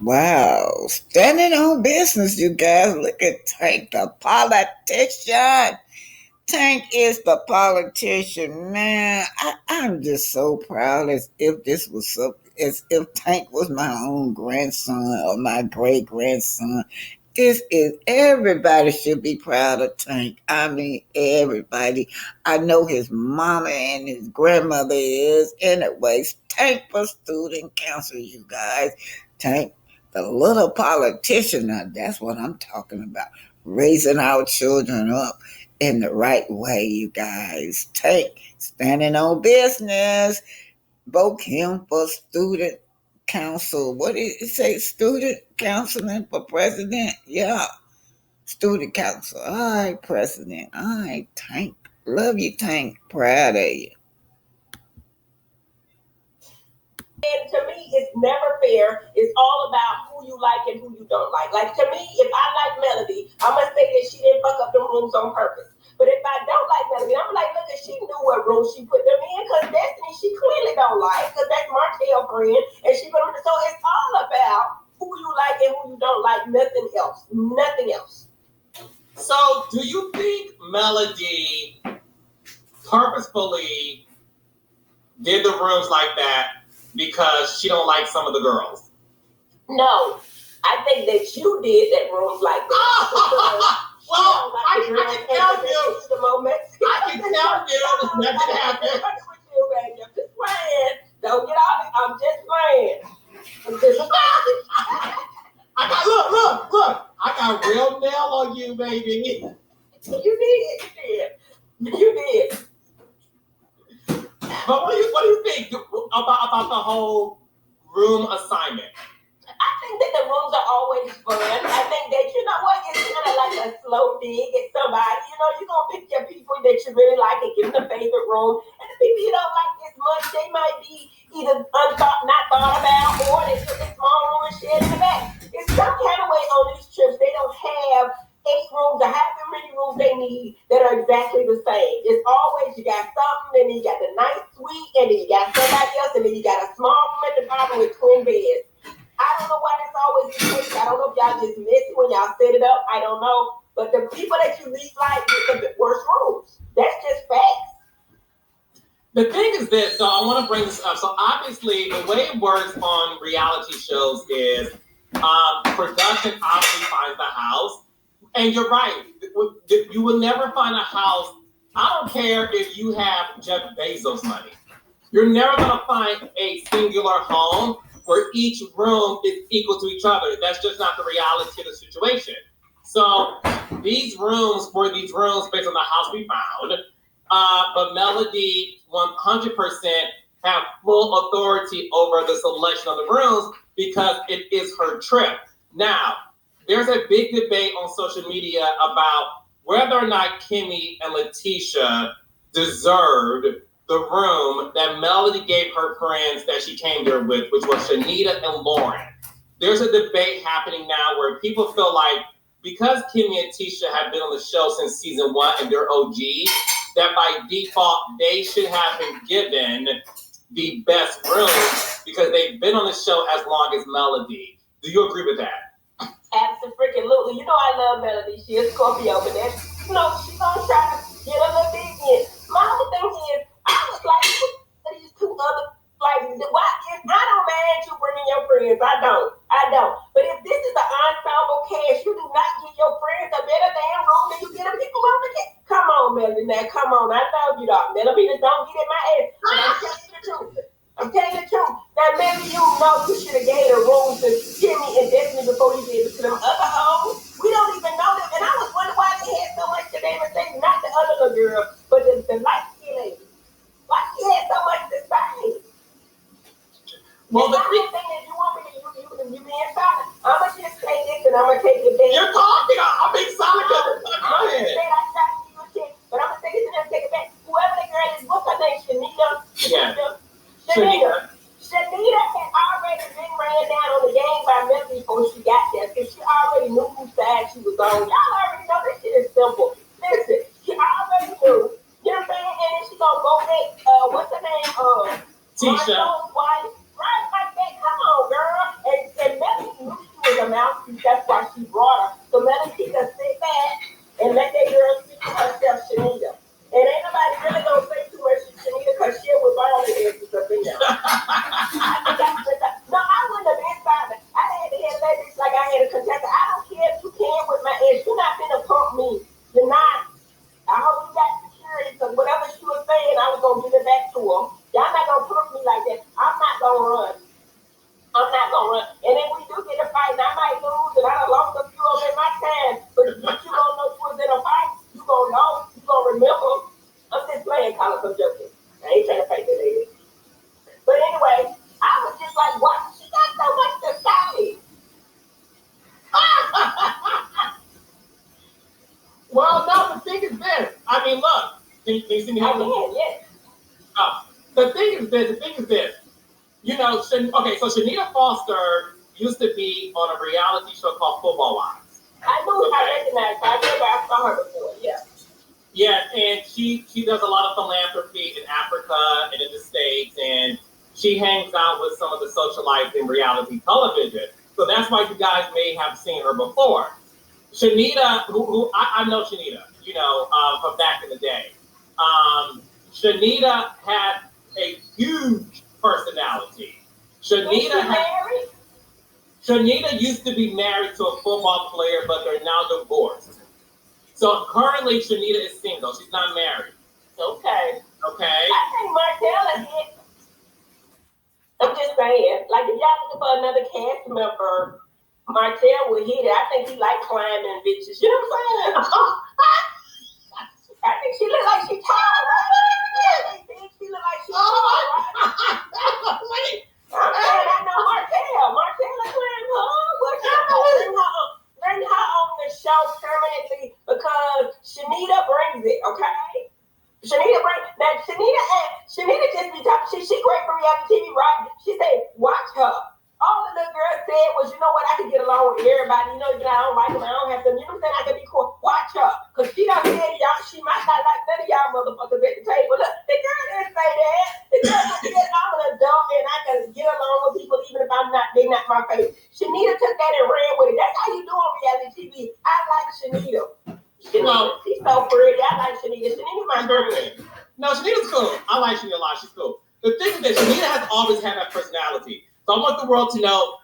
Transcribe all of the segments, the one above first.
Wow, standing on business, you guys. Look at Tank, the politician. Tank is the politician, man. I'm just so proud as if this was so, as if Tank was my own grandson or my great grandson. This is everybody should be proud of Tank. I mean, everybody. I know his mama and his grandmother is. Anyways, Tank for student council, you guys. Tank, the little politician. Now, that's what I'm talking about. Raising our children up in the right way, you guys. Tank, standing on business. Vote him for student council. What did it say? Student councilman for president? Yeah, student council. All right, president. All right, Tank. Love you, Tank. Proud of you. And to me, it's never fair. It's all about who you like and who you don't like. Like to me, if I like Melody, I must say that she didn't fuck up the rooms on purpose. But if I don't like Melody, I'm like, look, she knew what room she put them in because Destiny she clearly don't like because that's Martell's friend and she put them. So it's all about who you like and who you don't like. Nothing else. Nothing else. So, do you think Melody purposefully did the rooms like that because she don't like some of the girls? No, I think that you did that rooms like that. Well, I can tell you. The moment. I can tell you nothing happened. I'm just playing. Don't get off it. I'm just playing. Look. I got real nail on you, baby. You did. But what do you think about the whole room assignment? I think that the rooms are always fun. I think that, you know what, it's kind of like a slow dig at somebody. You know, you're going to pick your people that you really like and give them a favorite room. And the people you don't like as much, they might be either not thought about or they took a small room and shared in the back. It's some kind of way on these trips, they don't have 8 rooms or however many rooms they need that are exactly the same. It's always you got something, and then you got the nice suite, and then you got somebody else, and then you got a small room at the bottom with twin beds. The thing is this, so I want to bring this up. So obviously, the way it works on reality shows is production obviously finds the house. And you're right. You will never find a house. I don't care if you have Jeff Bezos money. You're never going to find a singular home where each room is equal to each other. That's just not the reality of the situation. So these rooms were these rooms based on the house we found. But Melody 100% have full authority over the selection of the rooms because it is her trip. Now, there's a big debate on social media about whether or not Kimmy and Letitia deserved the room that Melody gave her friends that she came there with, which was Shenita and Lauren. There's a debate happening now where people feel like because Kimmy and Tisha have been on the show since season 1 and they're OGs, that by default they should have been given the best room because they've been on the show as long as Melody. Do you agree with that? Absolutely. You know I love Melody. She is Scorpio, but that's, she's gonna try to get a little bit in. My whole thing is, I was like, these two other, like, why? I don't mind you bringing your friends. I don't. But if this is an ensemble cast, you do not give your friends a better damn room than you get a people on the cast. Come on, Melody. Now, come on. I love you, dog. That'll be the don't get in my ass. I'm telling you the truth. Now, maybe you know you should have gave the room to Kimmy and Destiny before you gave it to them other hoes. We don't even know them. And I was wondering why they had so much to them and say, not the other little girl, but the light-skinned lady. Why she had so much to say? Well, the thing is, you want me to, you being silent. I'm going to just say this and I'm going to take it back. You're talking. I'm being silent. Go ahead. I tried to give you a chance, but I'm going to say this and I'm going to take it back. Whoever the girl is, what's her name? Shenita? Yeah. Shenita had already been ran down on the game by Melody before she got there because she already knew whose side she was on. Y'all already know this shit is simple. Listen, she already knew. You know what I'm saying? And then she gonna go back, what's her name? Tisha. Marshall's wife. Right like that. Come on, girl. And Melody knew she was a mouthpiece. That's why she brought her. So Melody can sit back and let that girl speak to herself, Shenita. And ain't nobody really gonna say too much to Shenita because she was all the answers up in there. No, I wouldn't have been silent. I had to hear that bitch like I had a contestant. I don't care if you can with my ex. You're not gonna pump me. You're not. I hope you got security because whatever she was saying, I was gonna give it back to her. Y'all not gonna pump me like that. I'm not gonna run. And if we do get a fight, and I might lose, and I done lost a few of them in my time, but you gonna know you was in a fight. You gonna know. You gonna remember. I'm just playing, Colin, some joking. I ain't trying to fight that lady. But anyway, I was just like, what? She got so much to say. Well, no, the thing is this. I mean, look. Can you see me? I can, yes. The thing is this. So Shenita Foster used to be on a reality show called Football Wives. I knew I recognized her. I remember I saw her before, yeah. Yeah, and she does a lot of philanthropy in Africa and in the States, and she hangs out with some of the socialites in reality television. So that's why you guys may have seen her before. Shenita, who I know Shenita, from back in the day. Shenita had a huge personality. Shenita used to be married to a football player, but they're now divorced. So currently, Shenita is single. She's not married. Okay. I think Martella hit. I'm just saying, like if y'all looking for another cast member, Martell would hit it. I think he like climbing bitches. You know what I'm saying? I think she look like she tall, right? She look like she tall, right? I'm saying I know Martell. Martell is wearing her. Bring her on the show permanently because Shenita brings it, okay? Shenita just be talking. She great for reality TV, right? She said, watch her. All the little girl said was, you know what, I can get along with everybody. I don't like them. I don't have to, you know what I'm saying? I can be cool. Watch her. Because she done said, y'all, she might not like none of y'all motherfuckers at the table. Look, the girl didn't say that. The girl said, I'm an adult and I can get along with people even if they're not my favorite. Shenita took that and ran with it. That's how you do on reality TV. I like Shenita. She's so pretty. I like Shenita. Shenita's my friend. No, Shenita's cool. I like Shenita a lot. She's cool. The thing is that Shenita has always had that personality. So I want the world to know,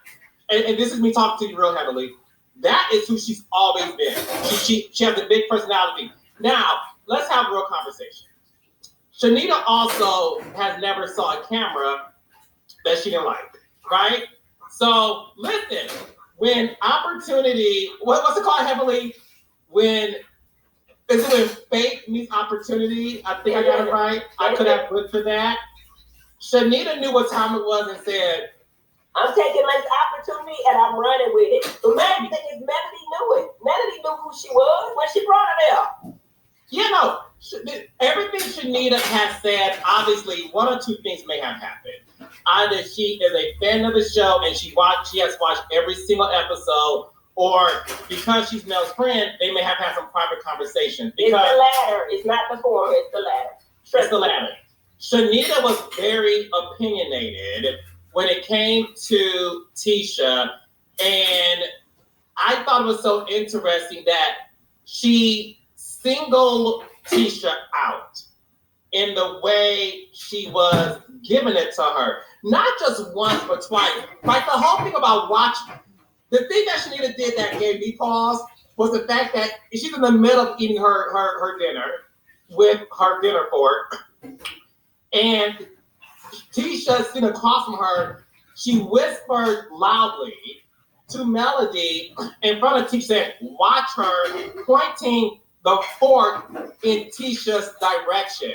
and this is me talking to you real heavily, that is who she's always been. She has a big personality. Now, let's have a real conversation. Shenita also has never saw a camera that she didn't like, right? So listen, when opportunity, what's it called heavily? When fate meets opportunity? I think I got it right. I could have looked for that. Shenita knew what time it was and said, I'm taking this opportunity and I'm running with it. The main thing is Melody knew it. Melody knew who she was when she brought her there. You know, everything Shenita has said, obviously, one or two things may have happened. Either she is a fan of the show and she has watched every single episode, or because she's Mel's friend, they may have had some private conversation. It's the latter. It's not the former. It's the latter. It's the latter. Shenita was very opinionated when it came to Tisha, and I thought it was so interesting that she singled Tisha out in the way she was giving it to her. Not just once, but twice. Like the whole thing about watching. The thing that Shenita did that gave me pause was the fact that she's in the middle of eating her dinner with her dinner fork. And Tisha sitting across from her, she whispered loudly to Melody in front of Tisha, said, watch her, pointing the fork in Tisha's direction.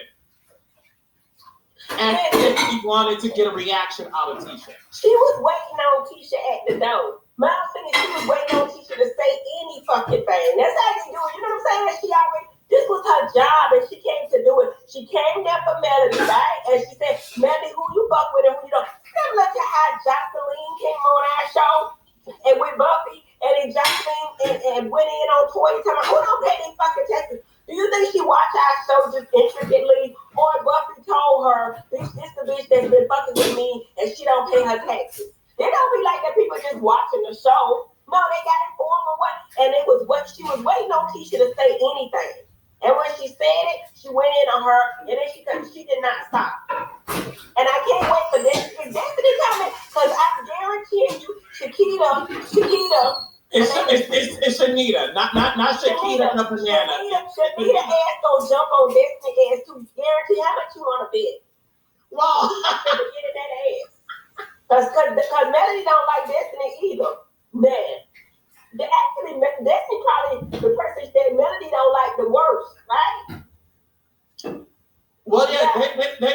And if he wanted to get a reaction out of Tisha. She was waiting on Tisha at the door. My thing is she was waiting on Tisha to say any fucking thing. That's how they do it. You know what I'm saying? This was her job and she came to do it. She came there for Melody, right? And she said, Melody, who you fuck with and who you don't. Similar to how Jocelyn came on our show and with Buffy, and then Jocelyn and went in on Toy talking about, who don't pay these fucking taxes? Do you think she watched our show just intricately? Or Buffy told her, this the bitch that's been fucking with me and she don't pay her taxes? They don't be like that people just watching the show. No, they got informed on what, and it was what she was waiting on Tisha to say anything. And when she said it, she went in on her, and then she did not stop. And I can't wait for Destiny coming, because I guarantee you, Shakita. It's Shenita, not Shakita the banana. Shenita ass gonna jump on Destiny ass to guarantee how much you want to bet. Wow. Get in that ass. Because Melody don't like Destiny either. Man. Actually, Destiny probably the person that Melody don't like the worst, right? Well, yeah.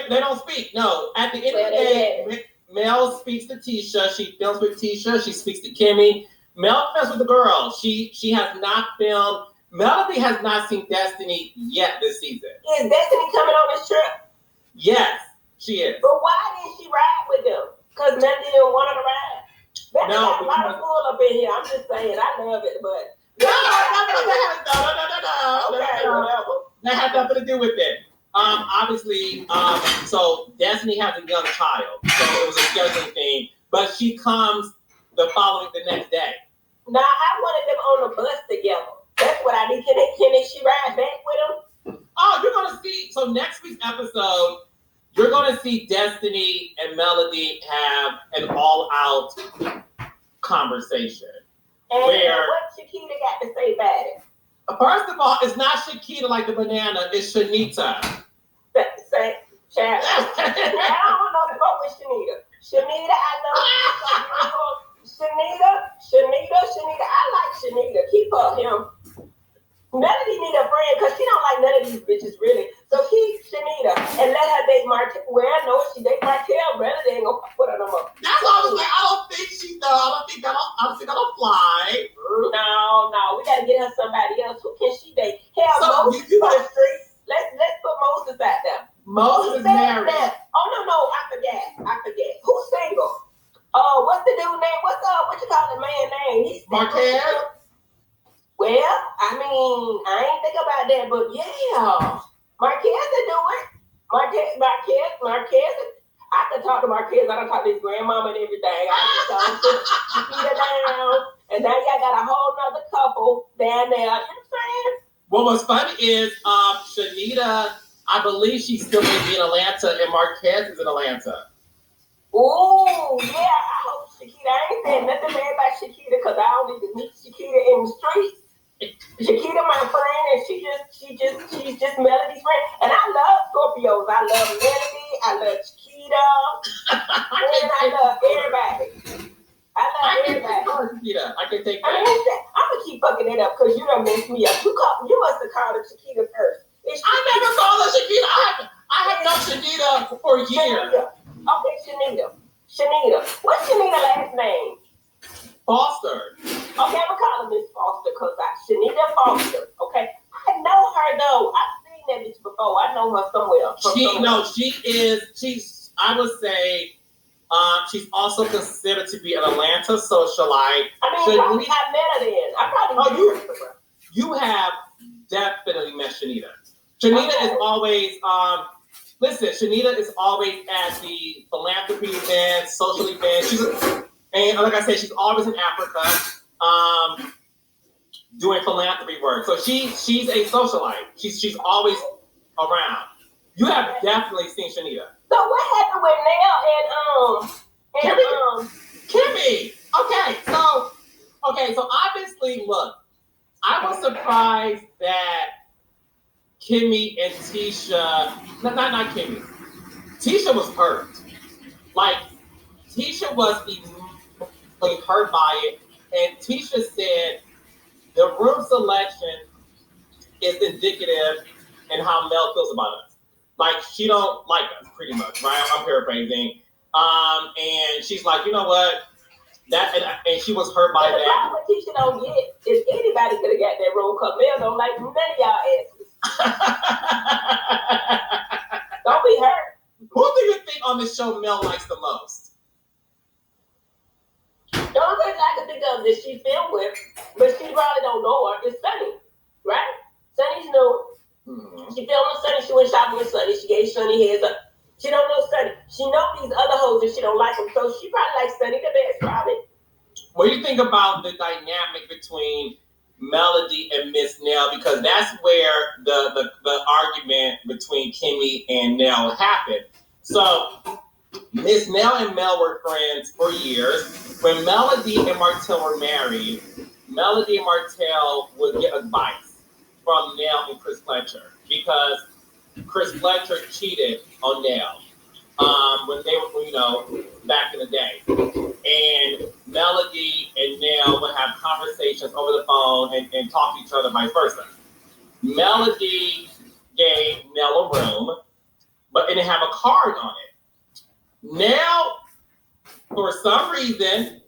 They don't speak. No. At the end of the day, Mel speaks to Tisha. She films with Tisha. She speaks to Kimmy. Mel films with the girls. She has not filmed. Melody has not seen Destiny yet this season. Is Destiny coming on this trip? Yes, she is. But why didn't she ride with them? Because Melody didn't want her to ride. That got a lot of bull up in here. I'm just saying, I love it, but no. Okay, whatever. That had nothing to do with it. Obviously, so Destiny has a young child, so it was a scheduling thing. But she comes the next day. Now I wanted them on the bus together. That's what I need. Can she ride back with them? Oh, you're gonna see. So next week's episode, you're gonna see Destiny and Melody have an all-out conversation. And what Shakita got to say about it? First of all, it's not Shakita like the banana. It's Shenita. Say, child. I don't know smoke with Shenita. Shenita, I know. Shenita. I like Shenita. Keep her him. Melody need a friend because she don't like none of these bitches really. So keep Shenita and let her date Martell. Well, I know if she date Martell, Melody ain't gonna put her no more. That's why I was like, I don't think that'll fly. No, we gotta get her somebody else. Who can she date? Hell, Moses on the street. Let's put Moses out there. Moses is married. Oh no, I forget. Who's single? What's the dude name? What you call the man name? He's Marquez. Well, I mean, I ain't think about that, but yeah, Marquez will do it. Marquez. I can talk to Marquez. I can talk to his grandmama and everything. I can talk to Shakita down, and now y'all got a whole nother couple down there. You know what I'm saying? What was funny is Shenita I believe she still may be in Atlanta, and Marquez is in Atlanta. Oh, yeah, I hope Shakita. I ain't saying nothing bad about Shakita because I don't even meet Shakita in the streets. Shakita, my friend, and she's just Melody's friend. And I love Scorpios. I love Melody. I love Shakita. And I love everybody. I love everybody. I can take that. I'm gonna keep fucking it up because you done messed me up. You must have called her Shakita first. I never called her Shakita. I have known Shenita for years. Shenita. Okay, Shenita. What's Shenita's last name? Foster. Okay, I'm gonna call her Miss Foster because Shenita Foster. Okay, I know her though. I've seen that bitch before. I know her somewhere. She's. I would say, she's also considered to be an Atlanta socialite. I mean, probably I met her then. I probably. You have definitely met Shenita. Shenita is always. Listen, Shenita is always at the philanthropy events, social events. And like I said, she's always in Africa, doing philanthropy work. So she's a socialite. She's always around. You have definitely seen Shenita. So what happened with Nell and Kimmy? Okay, so obviously, look, I was surprised that Kimmy and Tisha, not Kimmy. Tisha was hurt. Like, Tisha was emotionally hurt by it. And Tisha said the room selection is indicative in how Mel feels about us. Like, she don't like us, pretty much, right? I'm paraphrasing. And she's like, you know what? And she was hurt by that. The problem with Tisha don't get is anybody could have got that room because Mel don't like none of y'all asses. Don't be hurt. Who do you think on the show Mel likes the most? The only person I can think of that she's filmed with, but she probably don't know her, is Sunny, right? Sunny's new. Mm-hmm. She filmed with Sunny. She went shopping with Sunny. She gave Sunny heads up. She don't know Sunny. She know these other hoes and she don't like them, so she probably likes Sunny the best, probably. What do you think about the dynamic between Melody and Miss Nell? Because that's where the argument between Kimmy and Nell happened. So Miss Nell and Mel were friends for years. When Melody and Martell were married, Melody and Martell would get advice from Nell and Chris Fletcher because Chris Fletcher cheated on Nell when they were, back in the day. And Melody and Nell would have conversations over the phone and talk to each other, vice versa. Melody gave Nell a room, but it didn't have a card on it. Nell, for some reason,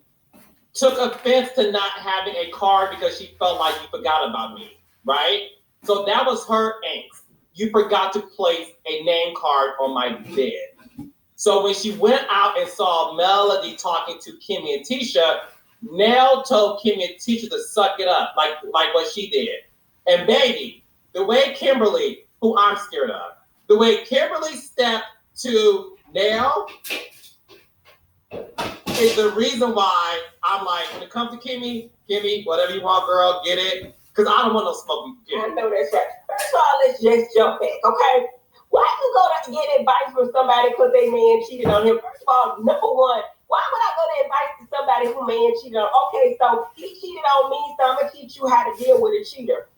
took offense to not having a card because she felt like you forgot about me, right? So that was her angst. You forgot to place a name card on my bed. So when she went out and saw Melody talking to Kimmy and Tisha, Nell told Kimmy and Tisha to suck it up, like what she did. And baby, the way Kimberly, who I'm scared of, the way Kimberly stepped to Nell is the reason why I'm like, when it comes to Kimmy, whatever you want, girl, get it. Because I don't want no smoking. I know that's right. First of all, let's just jump back, okay? Why you go to get advice from somebody because they man cheated on him? First of all, number one, why would I go to advice to somebody who man cheated on? Okay, so he cheated on me, so I'm going to teach you how to deal with a cheater.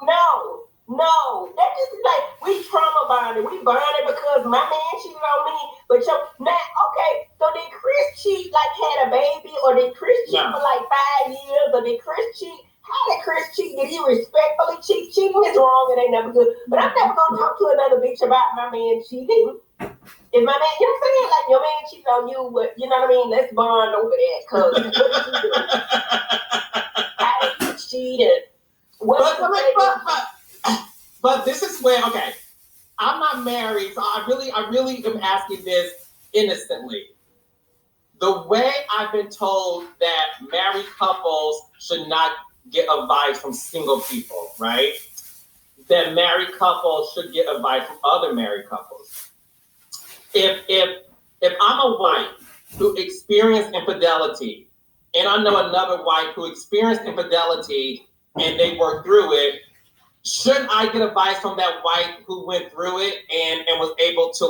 No. That just is like, we trauma bonded. We bonded because my man cheated on me. But okay, so did Chris cheat, like had a baby? Or did Chris cheat for like 5 years? Or did Chris cheat? How did Chris cheat? Did he respectfully cheat? Cheating is wrong. It ain't never good. But I'm never going to talk to another bitch about my man cheating. If my man, you know what I'm saying? Like, your man cheated on you, but you know what I mean? Let's bond over that. Because how did he cheat? But this is where, okay, I'm not married, so I really am asking this innocently. The way I've been told that married couples should not get advice from single people, right? That married couples should get advice from other married couples. If I'm a wife who experienced infidelity, and I know another wife who experienced infidelity and they worked through it, should I get advice from that wife who went through it and was able to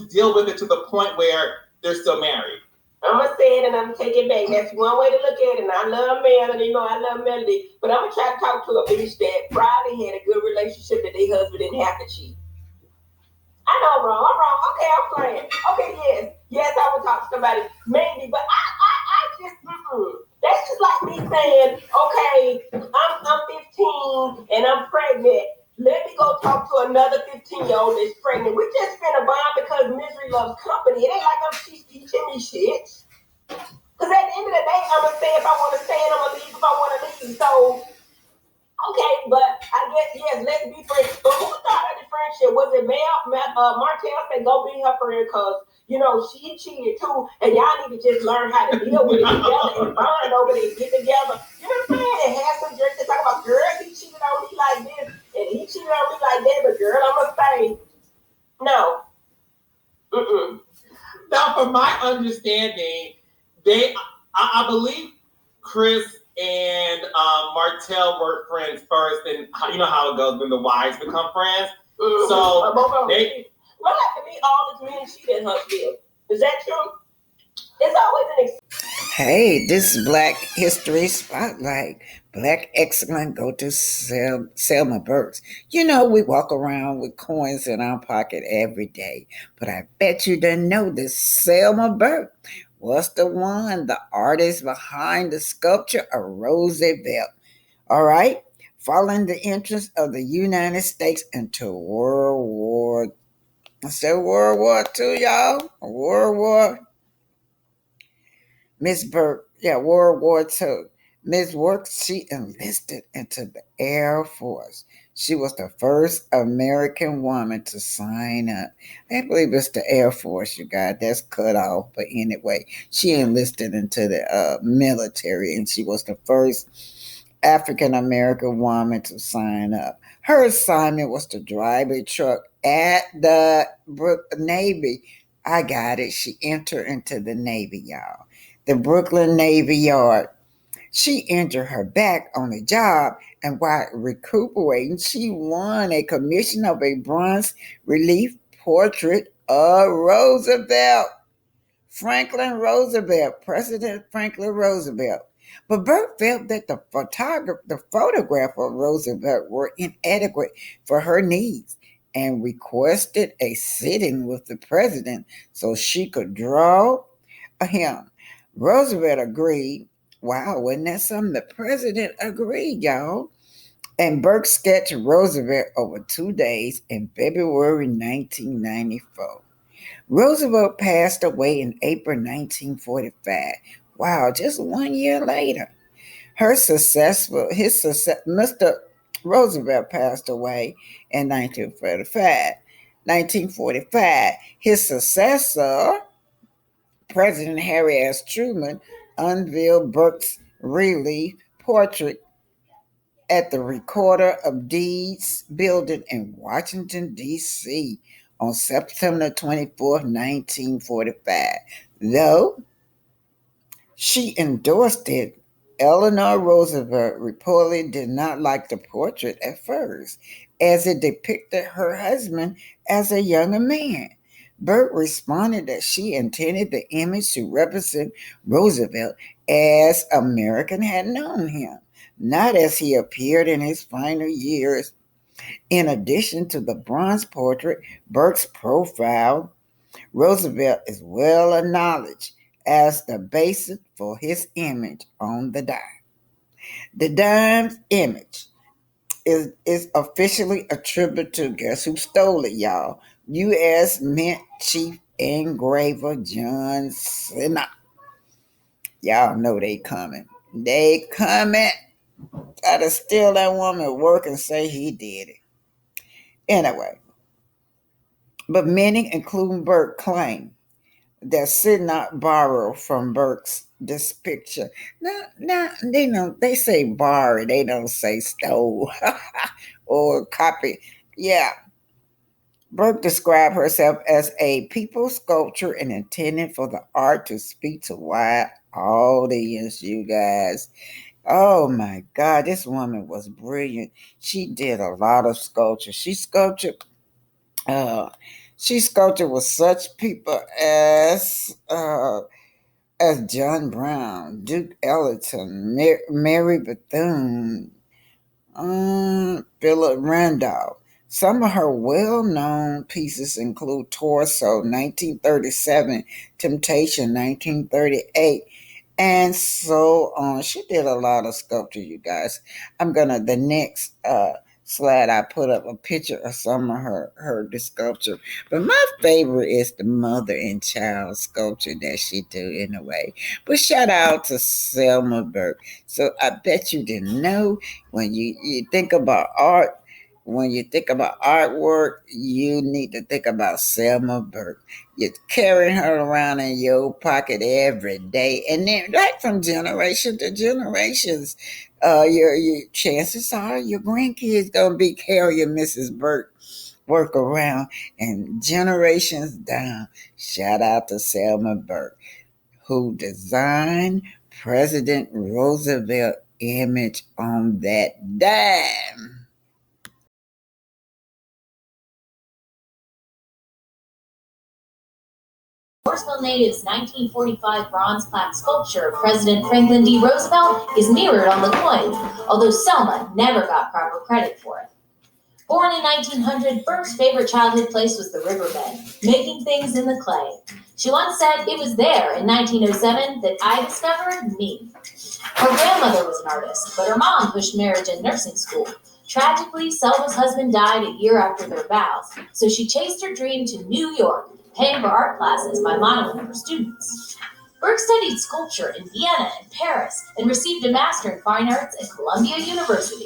deal with it to the point where they're still married? I'm gonna say it and I'm gonna take it back. That's one way to look at it. And I love Melody, I love Melody, but I'm gonna try to talk to a bitch that probably had a good relationship that their husband didn't have to cheat. I know I'm wrong. I'm wrong. Okay, I'm playing. Okay, yes, I would talk to somebody maybe, but I just that's just like me saying, okay, I'm 15 and I'm pregnant. Let me go talk to another 15-year-old that's pregnant. We just finna bond because misery loves company. It ain't like she's teaching me shit. Because at the end of the day, I'm gonna say if I want to stay and I'm gonna leave if I want to leave. So okay, but I guess yes, let's be friends. But who started the friendship? Was it Martell said go be her friend because she cheated too, and y'all need to just learn how to deal with it together and bond over it and get together. You know what I'm saying? And have some drinks to talk about. Girl, he cheated on me like this, and he cheated on me like that. But girl, I'm gonna say no. Now, from my understanding, I believe Chris and Martell were friends first, and you know how it goes when the wives become friends. So they. What happened to me? All this men cheated her still. Is that true? It's always an Hey, this is Black History Spotlight. Black excellent go to Selma Burks. We walk around with coins in our pocket every day, but I bet you didn't know this Selma Burke was the artist behind the sculpture of Roosevelt. All right, following the entrance of the United States into World War II, y'all. World War Miss Burke, yeah, World War II. Miss Burke, she enlisted into the Air Force. She was the first American woman to sign up. I believe it's the Air Force, you guys. That's cut off. But anyway, she enlisted into the military, and she was the first African American woman to sign up. Her assignment was to drive a truck at the Navy. I got it. She entered into the Navy, y'all. The Brooklyn Navy Yard. She injured her back on the job, and while recuperating, she won a commission of a bronze relief portrait of Roosevelt. Franklin Roosevelt, President Franklin Roosevelt. But Burke felt that the photograph of Roosevelt were inadequate for her needs and requested a sit-in with the president so she could draw him. Roosevelt agreed. Wow, wasn't that something? The president agreed, y'all. And Burke sketched Roosevelt over 2 days in February 1994. Roosevelt passed away in April 1945. Wow, just 1 year later. Mr. Roosevelt passed away in 1945. 1945. His successor, President Harry S. Truman, unveiled Burke's relief portrait at the Recorder of Deeds building in Washington, D.C. on September 24th, 1945. Though she endorsed it, Eleanor Roosevelt reportedly did not like the portrait at first, as it depicted her husband as a younger man. Burke responded that she intended the image to represent Roosevelt as American had known him, not as he appeared in his final years. In addition to the bronze portrait, Burke's profile, Roosevelt is well acknowledged as the basis for his image on the dime. The dime's image is officially attributed to, guess who stole it, y'all? U.S. Mint Chief Engraver John Cena. Y'all know they coming. They coming. Try to steal that woman work and say he did it. Anyway, but many, including Burke, claim that Sidney borrowed from Burke's this picture. Now they say borrow, they don't say stole or copy. Yeah, Burke described herself as a people sculptor and intended for the art to speak to wide audience, you guys. Oh my God, this woman was brilliant. She did a lot of sculpture. Uh, she sculpted with such people as John Brown, Duke Ellington, Mary Bethune, Philip Randolph. Some of her well known pieces include Torso 1937, Temptation 1938, and so on. She did a lot of sculpture, you guys. The next slide, I put up a picture of some of her sculpture. But my favorite is the mother and child sculpture that she do in a way. But shout out to Selma Burke. So I bet you didn't know when you think about art. When you think about artwork, you need to think about Selma Burke. You're carrying her around in your pocket every day, and then like from generation to generations, your chances are your grandkids gonna be carrying Mrs. Burke work around, and generations down. Shout out to Selma Burke, who designed President Roosevelt image on that dime. Morrisville native's 1945 bronze plaque sculpture of President Franklin D. Roosevelt is mirrored on the coin, although Selma never got proper credit for it. Born in 1900, Burke's favorite childhood place was the riverbed, making things in the clay. She once said, "It was there in 1907 that I discovered me." Her grandmother was an artist, but her mom pushed marriage and nursing school. Tragically, Selma's husband died a year after their vows, so she chased her dream to New York, paying for art classes by modeling for students. Burke studied sculpture in Vienna and Paris and received a Master in Fine Arts at Columbia University.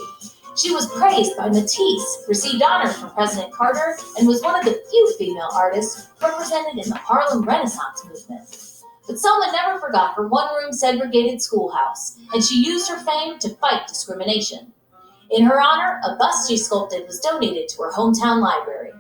She was praised by Matisse, received honors from President Carter, and was one of the few female artists represented in the Harlem Renaissance movement. But Selma never forgot her one-room segregated schoolhouse, and she used her fame to fight discrimination. In her honor, a bust she sculpted was donated to her hometown library.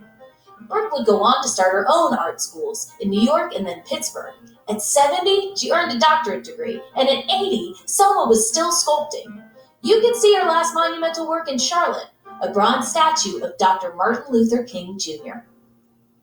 Burke would go on to start her own art schools in New York and then Pittsburgh. At 70, she earned a doctorate degree, and at 80, Selma was still sculpting. You can see her last monumental work in Charlotte, a bronze statue of Dr. Martin Luther King Jr.